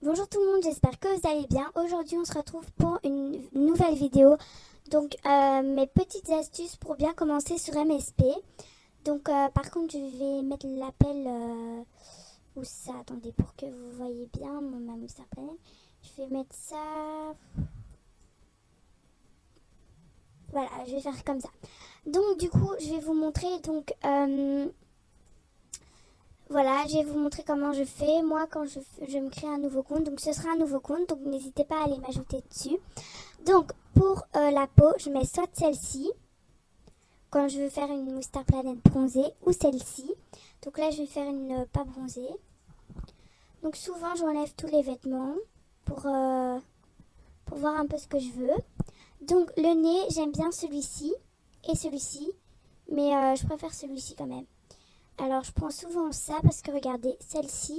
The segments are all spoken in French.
Bonjour tout le monde, j'espère que vous allez bien. Aujourd'hui, on se retrouve pour une nouvelle vidéo. Donc, mes petites astuces pour bien commencer sur MSP. Donc, par contre, je vais mettre l'appel où ça. Attendez, pour que vous voyez bien mon Mammouster Planet. Je vais mettre ça. Voilà, je vais faire comme ça. Donc, du coup, je vais vous montrer. Donc, voilà, je vais vous montrer comment je fais. Moi, quand je me crée un nouveau compte, donc ce sera un nouveau compte, donc n'hésitez pas à aller m'ajouter dessus. Donc, pour la peau, je mets soit celle-ci, quand je veux faire une Mouster Planet bronzée, ou celle-ci. Donc là, je vais faire une pas bronzée. Donc souvent, j'enlève tous les vêtements pour, euh, pour voir un peu ce que je veux. Donc le nez, j'aime bien celui-ci et celui-ci, mais je préfère celui-ci quand même. Alors, je prends souvent ça parce que regardez, celle-ci,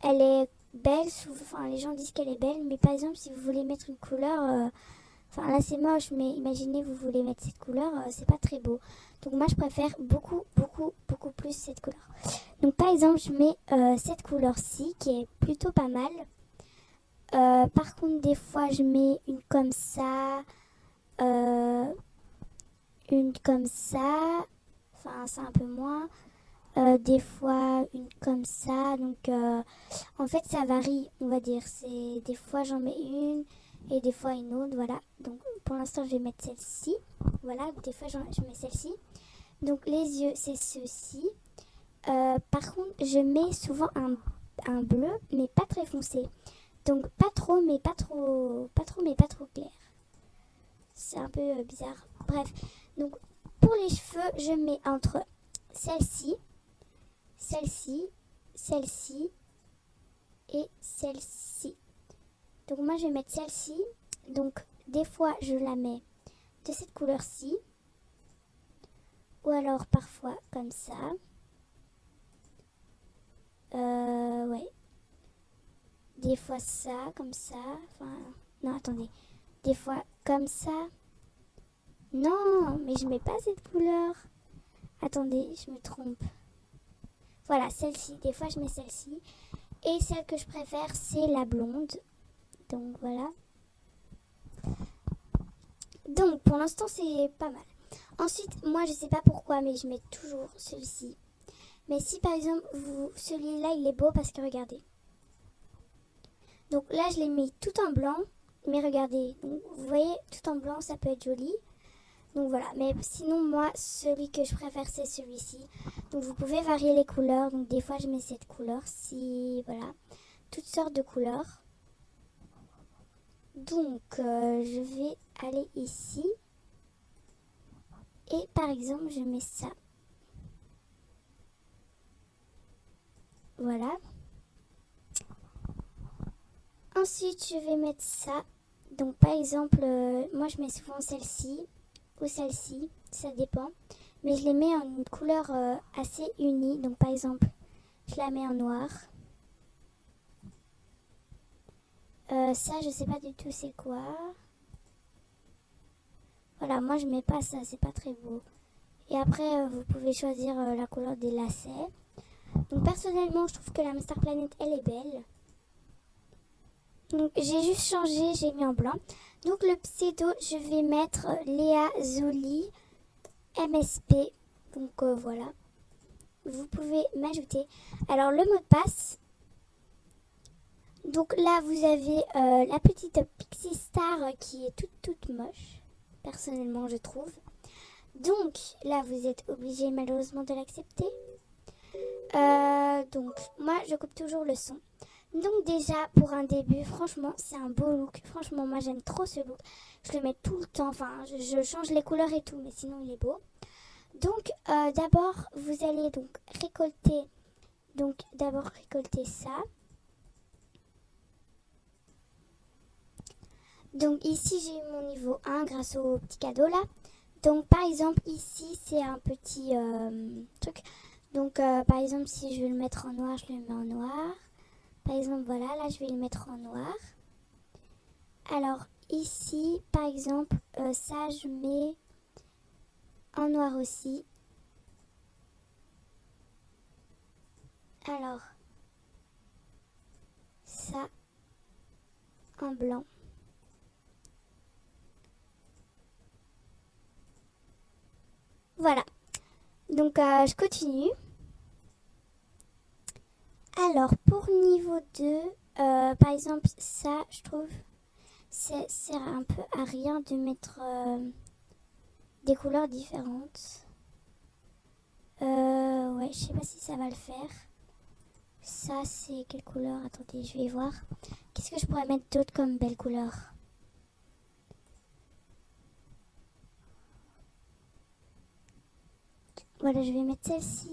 elle est belle. Enfin, les gens disent qu'elle est belle, mais par exemple, si vous voulez mettre une couleur, enfin là c'est moche, mais imaginez vous voulez mettre cette couleur, c'est pas très beau. Donc moi, je préfère beaucoup, beaucoup, beaucoup plus cette couleur. Donc par exemple, je mets cette couleur-ci qui est plutôt pas mal. Par contre, des fois, je mets une comme ça, euh, une comme ça. Enfin, c'est un peu moins. Des fois une comme ça. Donc en fait ça varie, on va dire. C'est des fois j'en mets une et des fois une autre, voilà. Donc pour l'instant je vais mettre celle-ci. Voilà, des fois je mets celle-ci. Donc les yeux c'est ceci. Par contre je mets souvent un bleu mais pas très foncé. Donc pas trop mais pas trop, pas trop mais pas trop clair. C'est un peu bizarre. Bref, donc pour les cheveux je mets entre celle-ci, celle-ci, celle-ci et celle-ci. Donc moi je vais mettre celle-ci. Donc des fois je la mets de cette couleur-ci. Ou alors parfois comme ça. Ouais. Des fois ça, comme ça. Enfin, non attendez. Des fois comme ça. Non, mais je mets pas cette couleur. Attendez, je me trompe. Voilà, celle-ci. Des fois je mets celle-ci. Et celle que je préfère c'est la blonde. Donc voilà. Donc pour l'instant c'est pas mal. Ensuite, moi je sais pas pourquoi, mais je mets toujours celui-ci. Mais si par exemple, celui-là il est beau parce que regardez. Donc là je l'ai mis tout en blanc, mais regardez. Donc, vous voyez, tout en blanc ça peut être joli. Donc voilà, mais sinon moi celui que je préfère c'est celui-ci. Donc vous pouvez varier les couleurs. Donc des fois je mets cette couleur-ci, voilà. Toutes sortes de couleurs. Donc je vais aller ici. Et par exemple je mets ça. Voilà. Ensuite, je vais mettre ça. Donc, par exemple, moi je mets souvent celle-ci ou celle-ci, ça dépend. Mais je les mets en une couleur assez unie. Donc, par exemple, je la mets en noir. Ça, je sais pas du tout c'est quoi. Voilà, moi je mets pas ça, c'est pas très beau. Et après, vous pouvez choisir la couleur des lacets. Donc, personnellement, je trouve que la Master Planet, elle est belle. Donc j'ai juste changé, j'ai mis en blanc. Donc le pseudo, je vais mettre Léa Zoli MSP. Donc voilà, vous pouvez m'ajouter. Alors le mot de passe. Donc là vous avez la petite Pixie Star qui est toute moche. Personnellement je trouve. Donc là vous êtes obligé malheureusement de l'accepter. Donc moi je coupe toujours le son. Donc déjà pour un début, franchement c'est un beau look. Franchement moi j'aime trop ce look. Je le mets tout le temps. Enfin je change les couleurs et tout, mais sinon il est beau. Donc d'abord vous allez donc récolter. Donc d'abord récolter ça. Donc ici j'ai eu mon niveau 1 grâce au petit cadeau là. Donc par exemple ici c'est un petit truc. Donc par exemple si je veux le mettre en noir, je le mets en noir. Par exemple voilà, là je vais le mettre en noir. Alors ici par exemple ça je mets en noir aussi. Alors ça en blanc. Voilà. Donc je continue. Alors pour niveau 2, par exemple ça je trouve ça sert un peu à rien de mettre des couleurs différentes. Ouais, je sais pas si ça va le faire. Ça c'est quelle couleur? Attendez, je vais voir. Qu'est-ce que je pourrais mettre d'autre comme belle couleur? Voilà, je vais mettre celle-ci.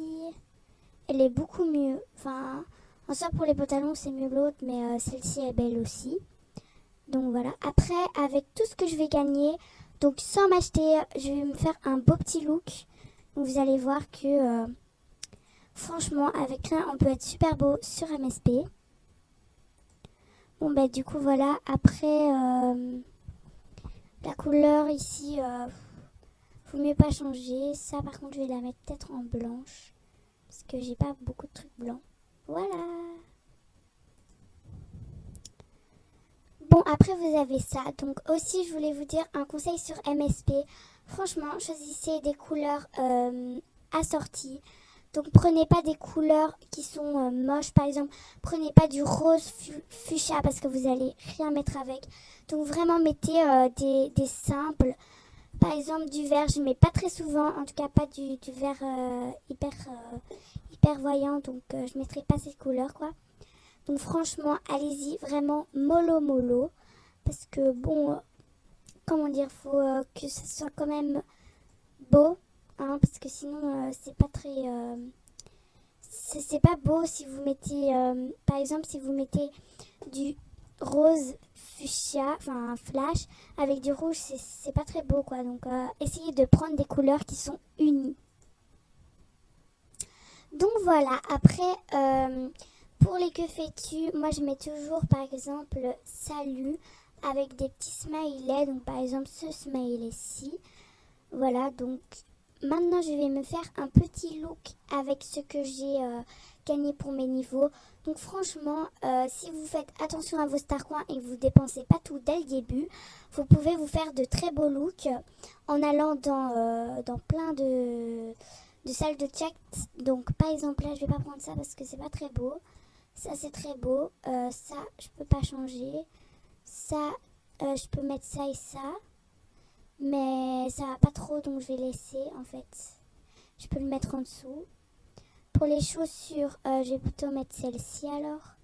Elle est beaucoup mieux. Enfin, en soi pour les pantalons c'est mieux l'autre, mais celle-ci est belle aussi. Donc voilà. Après, avec tout ce que je vais gagner, donc sans m'acheter, je vais me faire un beau petit look. Donc vous allez voir que franchement, avec rien, on peut être super beau sur MSP. Bon bah du coup voilà. Après, la couleur ici, faut mieux pas changer. Ça par contre, je vais la mettre peut-être en blanche. Parce que j'ai pas beaucoup de trucs blancs. Voilà. Bon, après vous avez ça. Donc aussi, je voulais vous dire un conseil sur MSP. Franchement, choisissez des couleurs assorties. Donc prenez pas des couleurs qui sont moches. Par exemple, prenez pas du rose fuchsia parce que vous allez rien mettre avec. Donc vraiment, mettez des simples. Par exemple, du vert, je mets pas très souvent. En tout cas, pas du vert hyper voyant. Donc je mettrai pas cette couleur quoi. Donc franchement, allez-y, vraiment mollo. Parce que bon, comment dire, faut que ça soit quand même beau. Hein, parce que sinon, c'est pas très... c'est pas beau si vous mettez... par exemple, si vous mettez du rose fuchsia, enfin un flash, avec du rouge, c'est pas très beau quoi. Donc essayez de prendre des couleurs qui sont unies. Donc voilà, après... pour les que fais-tu, moi je mets toujours par exemple salut avec des petits smileys. Donc par exemple ce smiley-ci. Voilà, donc maintenant je vais me faire un petit look avec ce que j'ai gagné pour mes niveaux. Donc franchement, si vous faites attention à vos starcoins et que vous dépensez pas tout dès le début, vous pouvez vous faire de très beaux looks en allant dans plein de salles de chat. Donc par exemple là je vais pas prendre ça parce que c'est pas très beau. Ça c'est très beau. Ça je peux pas changer. Ça je peux mettre ça et ça. Mais ça va pas trop donc je vais laisser en fait. Je peux le mettre en dessous. Pour les chaussures je vais plutôt mettre celle-ci alors.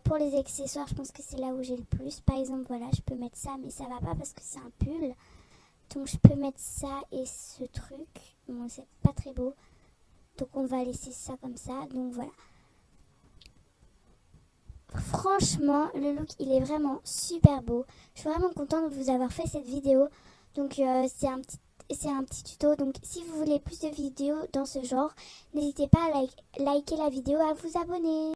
Pour les accessoires je pense que c'est là où j'ai le plus. Par exemple voilà je peux mettre ça mais ça va pas parce que c'est un pull. Donc je peux mettre ça et ce truc. Bon c'est pas très beau. Donc on va laisser ça comme ça. Donc voilà. Franchement, le look, il est vraiment super beau. Je suis vraiment contente de vous avoir fait cette vidéo. Donc, c'est un petit tuto. Donc, si vous voulez plus de vidéos dans ce genre, n'hésitez pas à liker la vidéo, à vous abonner.